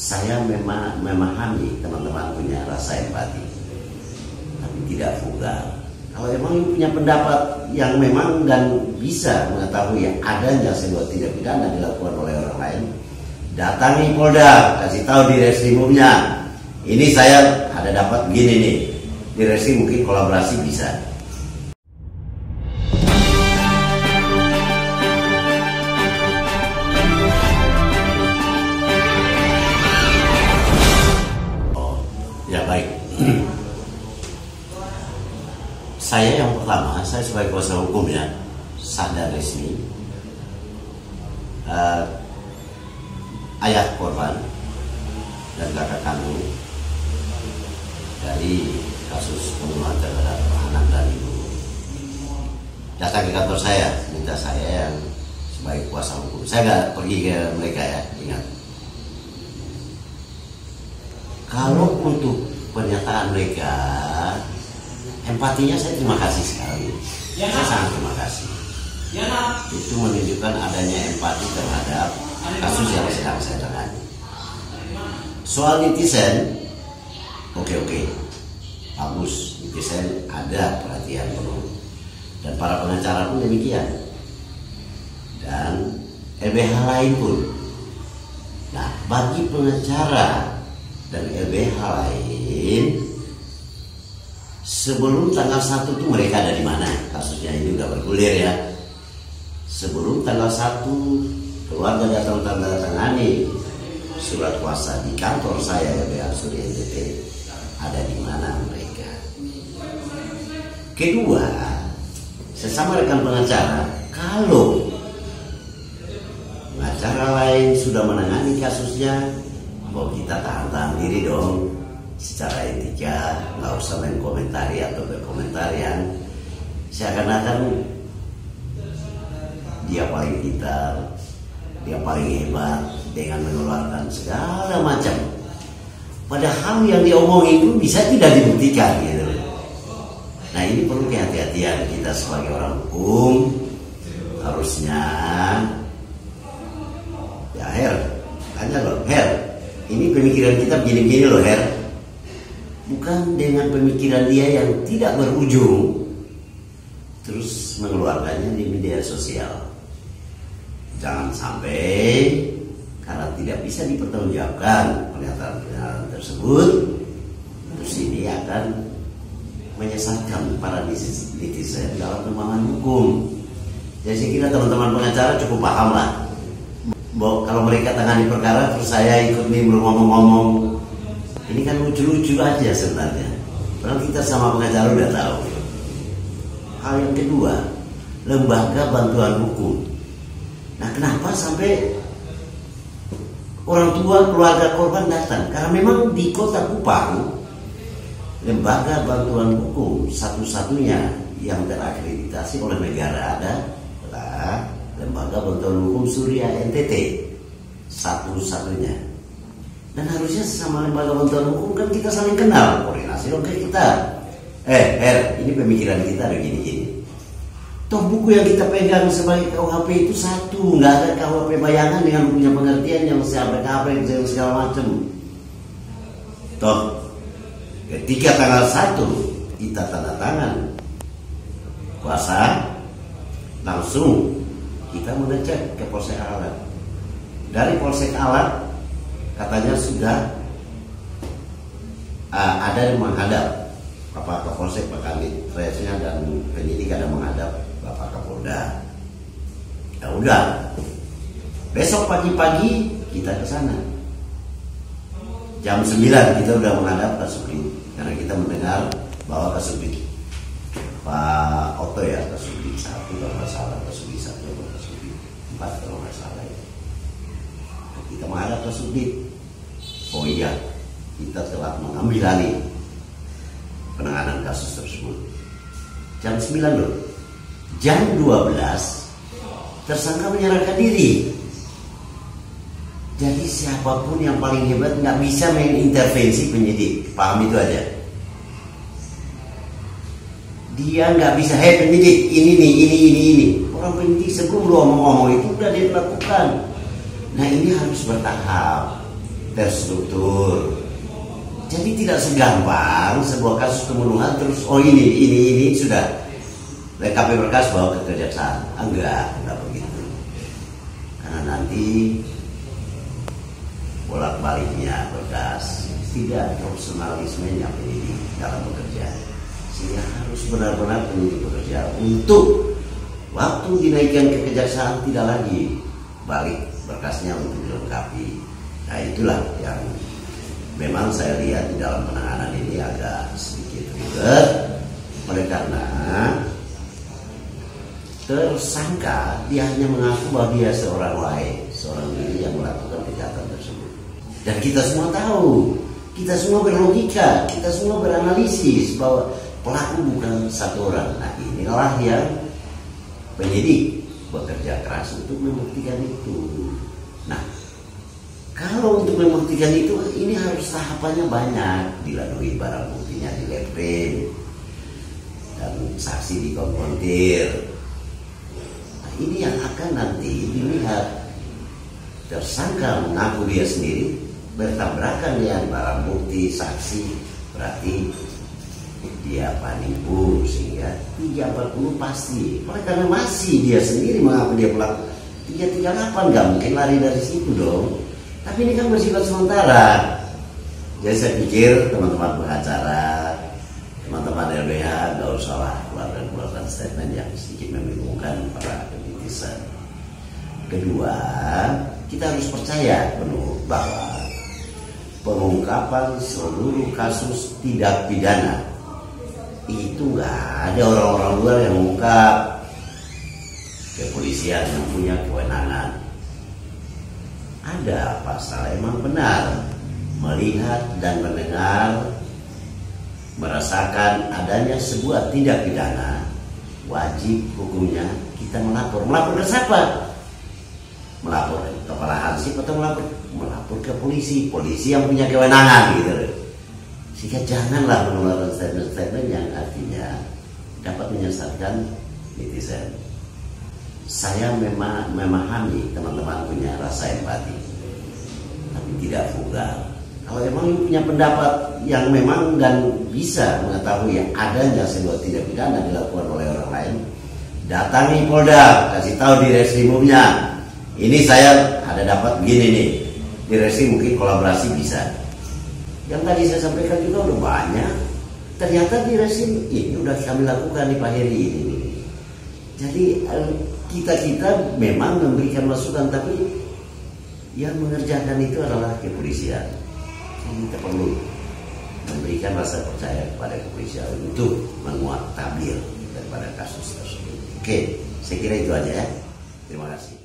saya memahami teman-teman punya rasa empati, tapi tidak vulgar. Kalau emang punya pendapat yang memang dan bisa mengetahui adanya sebuah tindak pidana dilakukan oleh orang lain, datangi Polda, kasih tahu di reskrimumnya. Ini saya ada dapat begini nih, di reskrim mungkin kolaborasi bisa. Ya baik. Saya yang pertama, saya sebagai kuasa hukumnya sah dan resmi, ayah korban dan kakak kandung dari kasus pembunuhan terhadap anak dan ibu datang ke kantor saya, minta saya yang sebagai kuasa hukum. Saya nggak pergi ke mereka ya, ingat. Kalau untuk pernyataan mereka, empatinya saya terima kasih sekali. Saya sangat terima kasih. Itu menunjukkan adanya empati terhadap kasus yang sedang saya tangani. Soal netizen, oke, bagus. Netizen ada perhatian penuh, dan para pengacara pun demikian, dan LBH lain pun. Nah, bagi pengacara dan LBH lain, sebelum tanggal 1 itu mereka ada di mana? Kasusnya ini juga bergulir ya. Sebelum tanggal 1 keluarga datang tanda tangani surat kuasa di kantor saya LBH Surya NTT, ada di mana mereka? Kedua, sesama rekan pengacara, kalau pengacara lain sudah menangani kasusnya, kita tahan diri dong secara etika, nggak usah mengomentari atau berkomentar yang seakan-akan dia paling pintar, dia paling hebat dengan mengeluarkan segala macam. Padahal yang diomongin itu bisa tidak dibuktikan gitu. Nah, ini perlu kehati-hatian kita sebagai orang hukum. Harusnya ya Her, tanya loh Her, ini pemikiran kita begini-begini loh Her. Bukan dengan pemikiran dia yang tidak berujung terus mengeluarkannya di media sosial. Jangan sampai karena tidak bisa dipertanggungjawabkan pernyataan tersebut, terus ini akan menyesatkan para netizen dalam pemahaman hukum. Jadi saya kira teman-teman pengacara cukup paham lah bahwa kalau mereka tangani perkara terus saya ikut nimbrung ngomong-ngomong, ini kan lucu-lucu aja sebenarnya. Padahal kita sama pengacara udah tahu. Hal yang kedua, lembaga bantuan hukum. Nah, kenapa sampai orang tua keluarga korban datang? Karena memang di Kota Kupang, lembaga bantuan hukum satu-satunya yang terakreditasi oleh negara adalah lembaga bantuan hukum Surya NTT, satu-satunya. Dan harusnya sesama lembaga bantuan hukum kan kita saling kenal, koordinasi dong ke kita. Her, ini pemikiran kita ada gini-gini. Toh buku yang kita pegang sebagai KUHP itu satu, nggak ada KUHP bayangan dengan punya pengertian yang seabrek-abrek segala macam. Toh ketika tanggal 1 kita tanda tangan kuasa, langsung kita mengecek ke Polsek Alat. Dari Polsek Alat katanya sudah ada yang menghadap Bapak Kapolsek, Pak Kanit Resnya dan penyidik ada menghadap Bapak Kapolda. Ya udah, besok pagi-pagi kita ke sana. Jam 9 kita udah menghadap Kasubdit, karena kita mendengar bahwa Kasubdit Pak Oto ya, Kasubdit 1 kalau nggak salah, Kasubdit 1 atau Kasubdit 4 kalau nggak salah ya. Kita menghadap Kasubdit. Oh iya, kita telah mengambil alih penanganan kasus tersebut. Jam 9 loh. Jam 12 tersangka menyerahkan diri. Jadi siapapun yang paling hebat nggak bisa mengintervensi penyidik. Paham itu aja. Dia nggak bisa, penyidik ini. Orang penyidik sebelum lu ngomong itu udah dia lakukan. Nah, ini harus bertahap. terstruktur. Jadi tidak segampang sebuah kasus pembunuhan terus ini sudah lengkapi berkas bawa ke kejaksaan. Enggak begitu. Karena nanti bolak-baliknya berkas, tidak profesionalismenya penyidik dalam bekerja, sehingga harus benar-benar penyidik bekerja untuk waktu dinaikkan ke kejaksaan tidak lagi balik berkasnya untuk dilengkapi. Nah itulah yang memang saya lihat di dalam penanganan ini agak sedikit ribet, oleh karena tersangka dia hanya mengaku bahwa dia seorang diri yang melakukan kejahatan tersebut. Dan kita semua tahu, kita semua berlogika, kita semua beranalisis bahwa pelaku bukan satu orang. Nah inilah yang penyidik bekerja keras untuk membuktikan itu. Nah kalau untuk membuktikan itu, ini harus tahapannya banyak. Dilalui barang buktinya di leprem dan saksi dikonfrontir. Nah ini yang akan nanti dilihat. Tersangka mengaku dia sendiri, bertabrakan dengan barang bukti saksi, berarti dia penipu, sehingga 340 pasti. Oleh karena masih dia sendiri mengaku dia pelaku, 338 nggak mungkin lari dari situ dong. Tapi ini kan bersifat sementara. Jadi saya pikir teman-teman pengacara, teman-teman LBH nggak usah lah keluarkan statement yang sedikit membingungkan para netizen. Kedua, kita harus percaya penuh bahwa pengungkapan seluruh kasus tindak pidana itu nggak ada orang-orang luar yang mengungkap. Kepolisian yang punya kewenangan. Ada pasal emang benar melihat dan mendengar, merasakan adanya sebuah tindak pidana, wajib hukumnya kita melapor. Melapor ke siapa? Melapor ke kepala hansip atau melapor ke polisi yang punya kewenangan gitu. Sehingga janganlah mengeluarkan statement-statement yang artinya dapat menyesatkan netizen. Saya memahami teman-teman punya rasa empati, tapi tidak vulgar. Kalau memang punya pendapat yang memang dan bisa mengetahui yang adanya sebuah tindak pidana dilakukan oleh orang lain, datangi Polda, kasih tahu di reskrimumnya. Ini saya ada dapat begini nih, di reskrim mungkin kolaborasi bisa. Yang tadi saya sampaikan juga udah banyak. Ternyata di reskrim ini udah kami lakukan di Pak Heri ini. Jadi kita memang memberikan masukan, tapi yang mengerjakan itu adalah kepolisian. Jadi kita perlu memberikan rasa percaya kepada kepolisian untuk menguak tabir daripada kasus tersebut. Oke, saya kira itu aja ya. Terima kasih.